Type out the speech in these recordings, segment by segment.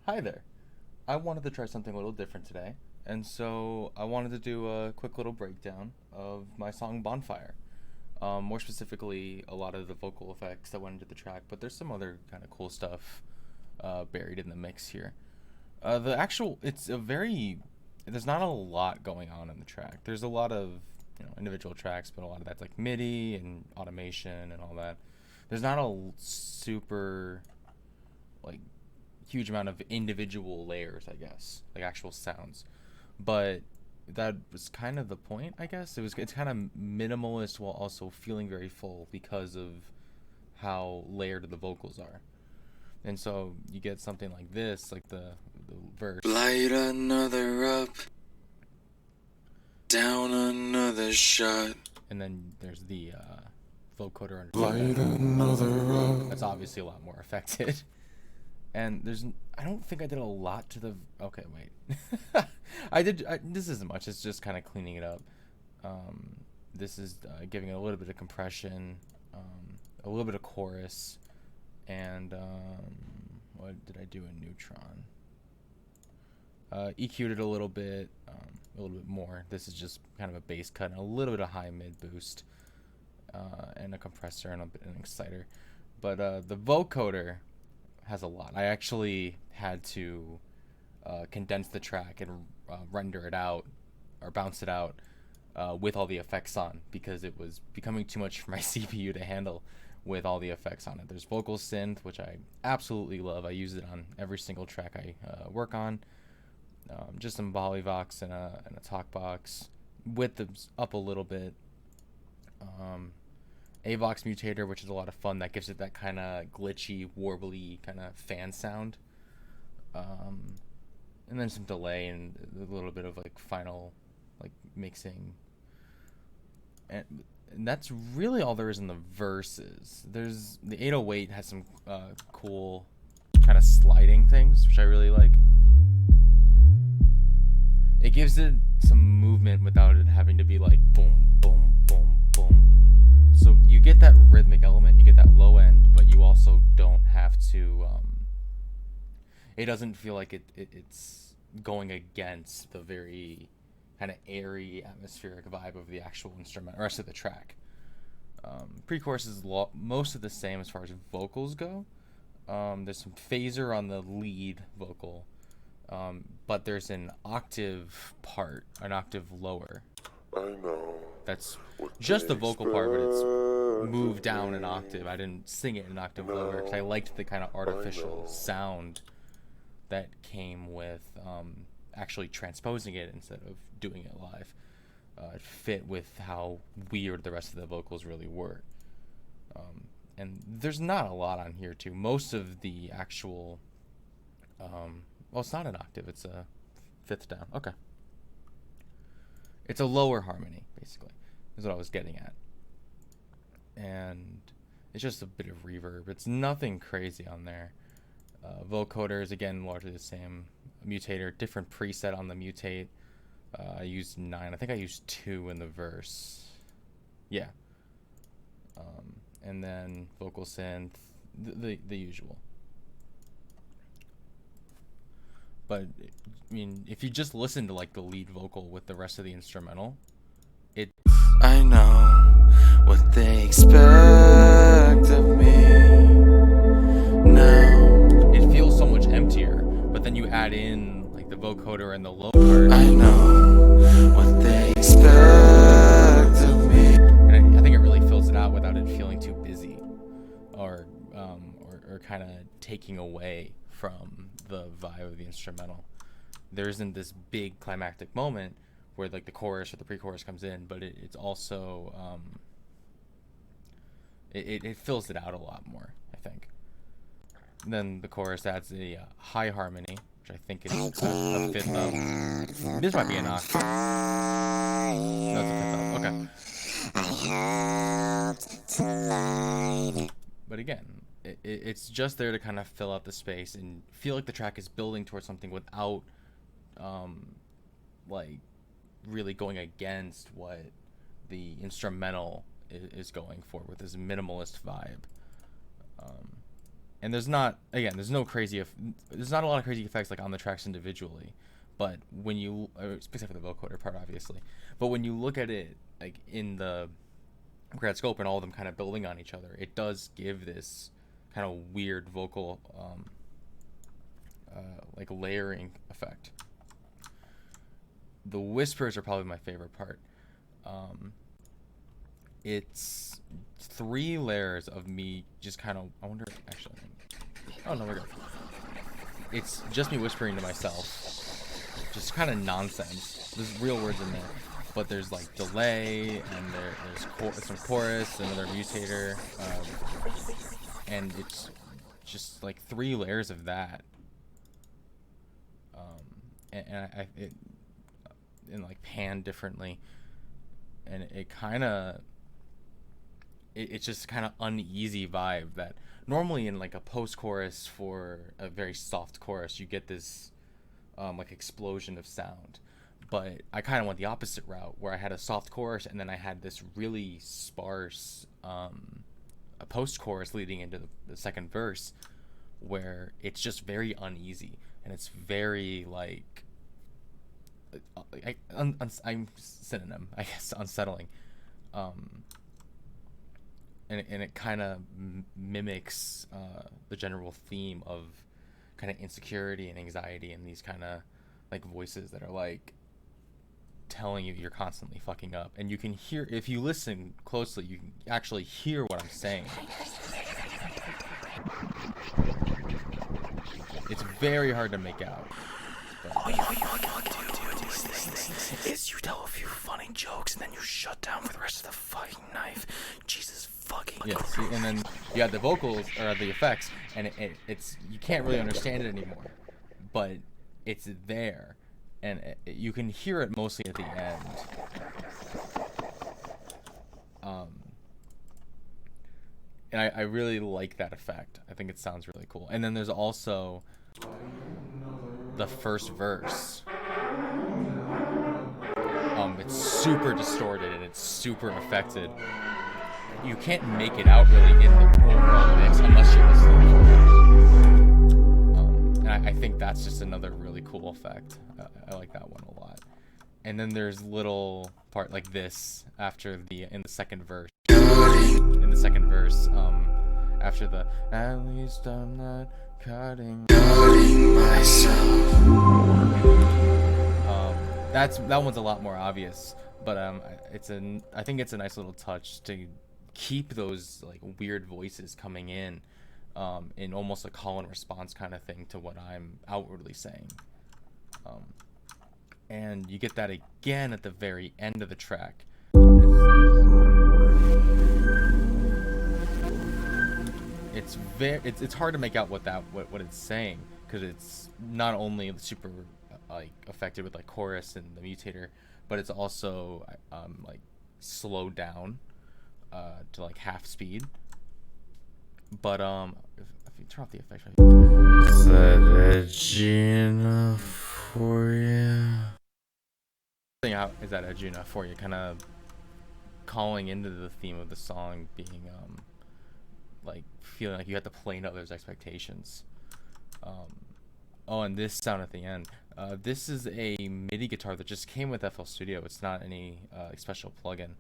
Hi there. I wanted to try something a little different today, and so I wanted to do a quick little breakdown of my song Bonfire. More specifically, a lot of the vocal effects that went into the track, but there's some other kind of cool stuff buried in the mix here. It's a very, there's not a lot going on in the track. There's a lot of, individual tracks, but a lot of that's like MIDI and automation and all that. There's not a super, like, huge amount of individual layers, I guess, like actual sounds. But that was kind of the point, I guess. It's kind of minimalist while also feeling very full because of how layered the vocals are. And so you get something like this, like the verse. Light another up, down another shot. And then there's the vocoder under Light another up. that's obviously a lot more affected. And I don't think I did a lot to the. Okay, wait. This isn't much. It's just kind of cleaning it up. This is giving it a little bit of compression, a little bit of chorus, and what did I do in Neutron? EQ'd it a little bit more. This is just kind of a bass cut and a little bit of high mid boost, and a compressor and an exciter. But the vocoder has a lot. I actually had to condense the track and render it out or bounce it out with all the effects on, because it was becoming too much for my CPU to handle with all the effects on it. There's vocal synth, which I absolutely love. I use it on every single track I work on. Just some Vox and a talk box. Width is up a little bit. Avox mutator, which is a lot of fun. That gives it that kind of glitchy, warbly kind of fan sound. And then some delay and a little bit of like final like mixing. And that's really all there is in the verses. There's the 808 has some cool kind of sliding things, which I really like. It gives it some movement without it having to be like boom, boom, boom, boom. So you get that rhythmic element, you get that low end, but you also don't have to. It doesn't feel like it's going against the very kind of airy, atmospheric vibe of the actual instrument, or rest of the track. Pre-chorus is most of the same as far as vocals go. There's some phaser on the lead vocal. But there's an octave part, an octave lower. I know. That's just the vocal part, but it's moved down an octave. I didn't sing it an octave lower because I liked the kind of artificial sound that came with actually transposing it instead of doing it live. It fit with how weird the rest of the vocals really were. And there's not a lot on here, too. Most of the actual... well, it's not an octave. It's a fifth down. Okay. It's a lower harmony, basically, is what I was getting at. And it's just a bit of reverb. It's nothing crazy on there. Vocoder is, again, largely the same. Mutator, different preset on the mutate. I used 9. I think I used 2 in the verse. Yeah. And then vocal synth, the usual. But I mean, if you just listen to like the lead vocal with the rest of the instrumental, I know what they expect of me now. It feels so much emptier. But then you add in like the vocoder and the low part. I know what they expect of me. And I think it really fills it out without it feeling too busy, or kind of taking away from the vibe of the instrumental. There isn't this big climactic moment where like the chorus or the pre-chorus comes in, but it's also it fills it out a lot more, I think. And then the chorus adds a high harmony, which I think is a fifth up. This might be an octave. No, it's a fifth up. Okay. But again, it's just there to kind of fill out the space and feel like the track is building towards something without like really going against what the instrumental is going for with this minimalist vibe. And there's not a lot of crazy effects like on the tracks individually, but when you, except for the vocoder part, obviously, but when you look at it like in the grand scope and all of them kind of building on each other, it does give this kind of weird vocal like layering effect. The whispers are probably my favorite part. It's 3 layers of me just kind of, I wonder, actually, oh no, we're good. It's just me whispering to myself, just kind of nonsense. There's real words in there, but there's like delay, and there's some chorus, another mutator, and it's just like 3 layers of that. And like pan differently, and it kind of, it's just kind of uneasy vibe that normally in like a post-chorus for a very soft chorus you get this like explosion of sound, but I kind of went the opposite route where I had a soft chorus and then I had this really sparse a post-chorus leading into the second verse where it's just very uneasy and it's very like I'm synonym, I guess, unsettling, and it kind of mimics the general theme of kind of insecurity and anxiety and these kind of like voices that are like telling you you're constantly fucking up, and you can hear, if you listen closely, you can actually hear what I'm saying. It's very hard to make out. All you fucking do is you tell a few funny jokes and then you shut down for the rest of the fucking knife. Jesus fucking yeah, see, and then you have the vocals or the effects, and it's you can't really understand it anymore, but it's there, and you can hear it mostly at the end. And I really like that effect. I think it sounds really cool. And then there's also the first verse. It's super distorted and it's super affected. You can't make it out really in the overall mix unless you're listening. And I think that's just another really cool effect. I like that one a lot. And then there's little part like this after in the second verse. After the at least I'm not cutting myself. That one's a lot more obvious, but I think it's a nice little touch to keep those like weird voices coming in almost a call and response kind of thing to what I'm outwardly saying. And you get that again at the very end of the track. It's hard to make out what it's saying, because it's not only super like affected with like chorus and the mutator, but it's also like slowed down to like half speed. But if you turn off the effects, Is that edgy enough for you? Is that edgy enough for you? Kind of calling into the theme of the song being like feeling like you have to play into others' expectations. And this sound at the end. This is a MIDI guitar that just came with FL Studio. It's not any special plugin.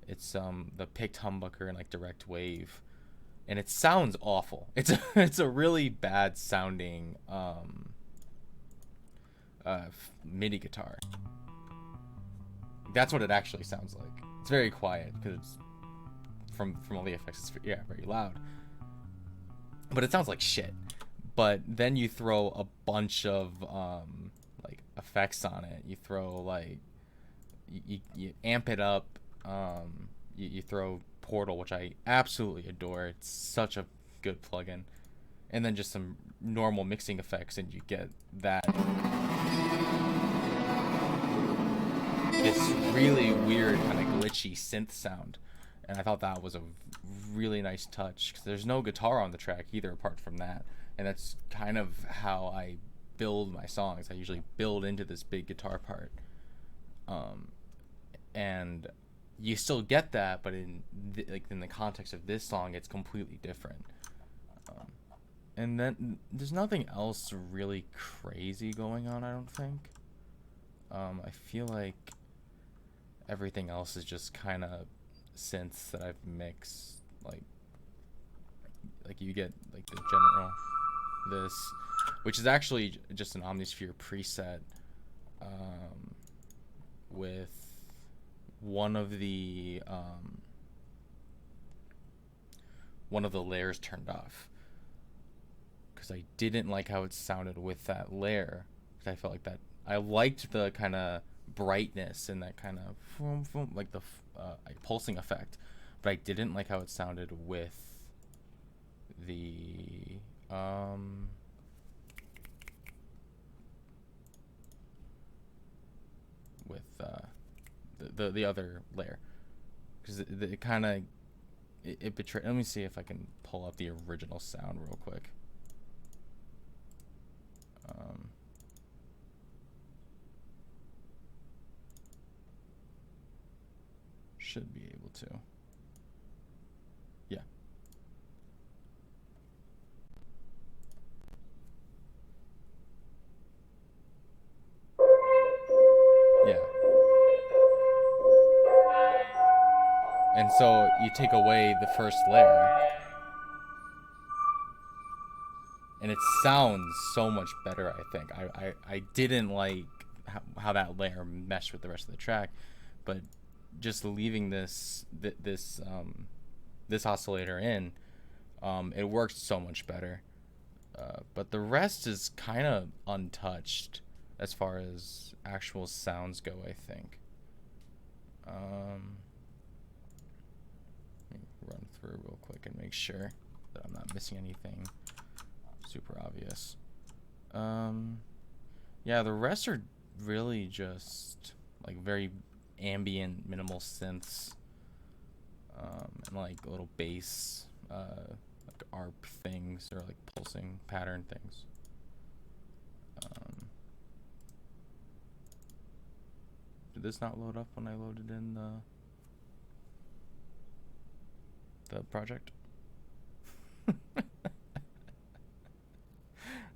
It's the picked humbucker and like direct wave, and it sounds awful. It's a really bad sounding MIDI guitar. That's what it actually sounds like. It's very quiet because it's from all the effects. It's very loud, but it sounds like shit. But then you throw a bunch of like effects on it. You throw like you amp it up. You throw Portal, which I absolutely adore. It's such a good plugin, and then just some normal mixing effects, and you get that this really weird kind of glitchy synth sound. And I thought that was a really nice touch, because there's no guitar on the track either apart from that. And that's kind of how I build my songs. I usually build into this big guitar part. And you still get that, but in the context of this song, it's completely different. And then there's nothing else really crazy going on, I don't think. I feel like everything else is just kind of synths that I've mixed. Like you get like the general this, which is actually just an Omnisphere preset, with one of the layers turned off because I didn't like how it sounded with that layer. Because I felt like that I liked the kind of brightness and that kind of like the like pulsing effect, but I didn't like how it sounded with the with the other layer, because it kind of it betrayed. Let me see if I can pull up the original sound real quick. Should be able to. Yeah. Yeah. And so you take away the first layer, and it sounds so much better. I think I didn't like how that layer meshed with the rest of the track, but just leaving this oscillator in, it works so much better. But the rest is kind of untouched as far as actual sounds go, I think. Let me run through real quick and make sure that I'm not missing anything super obvious. Yeah, the rest are really just like very ambient, minimal synths, and like little bass, like ARP things or like pulsing pattern things. Did this not load up when I loaded in the project?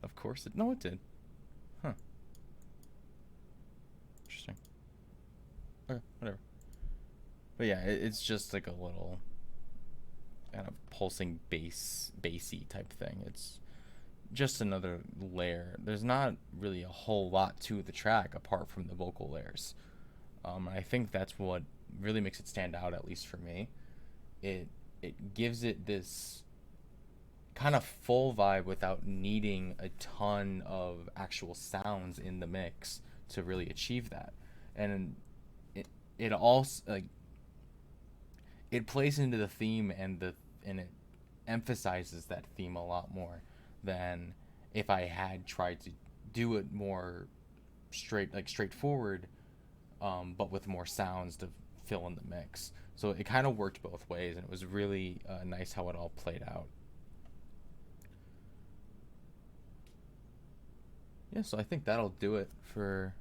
Of course it. No, it did. Huh. Interesting. Okay, whatever. But yeah, it's just like a little kind of pulsing bassy type thing. It's just another layer. There's not really a whole lot to the track apart from the vocal layers. I think that's what really makes it stand out, at least for me. It gives it this kind of full vibe without needing a ton of actual sounds in the mix to really achieve that. And it also like it plays into the theme, and it emphasizes that theme a lot more than if I had tried to do it more straightforward, but with more sounds to fill in the mix. So it kind of worked both ways, and it was really nice how it all played out. Yeah, so I think that'll do it for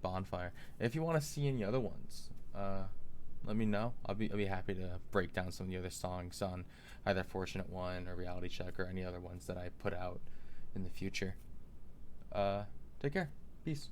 Bonfire. If you want to see any other ones, let me know. I'll be happy to break down some of the other songs on either Fortunate One or Reality Check or any other ones that I put out in the future. Take care. Peace.